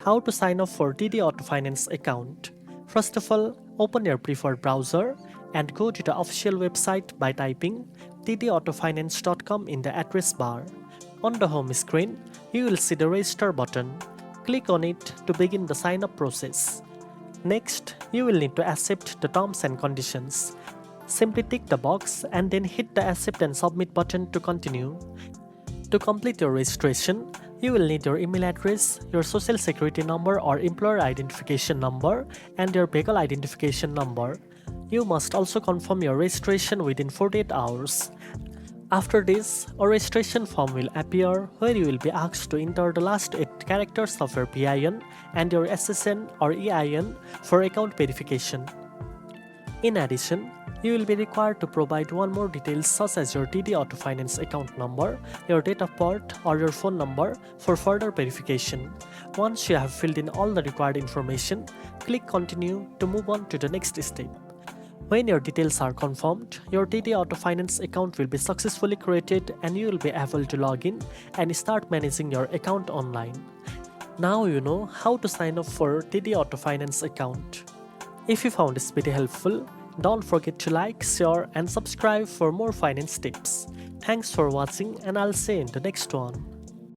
How to sign up for TD Auto Finance account. First of all, open your preferred browser and go to the official website by typing tdautofinance.com in the address bar. On the home screen, you will see the register button. Click on it to begin the sign up process. Next, you will need to accept the terms and conditions. Simply tick the box and then hit the accept and submit button to continue. To complete your registration, you will need your email address, your social security number or employer identification number, and your vehicle identification number. You must also confirm your registration within 48 hours. After this, a registration form will appear where you will be asked to enter the last 8 characters of your PIN and your SSN or EIN for account verification. In addition, you will be required to provide one more details such as your TD Auto Finance account number, your date of birth or your phone number for further verification. Once you have filled in all the required information, click continue to move on to the next step. When your details are confirmed, your TD Auto Finance account will be successfully created and you will be able to log in and start managing your account online. Now you know how to sign up for TD Auto Finance account. If you found this video helpful, don't forget to like, share and subscribe for more finance tips. Thanks for watching and I'll see you in the next one.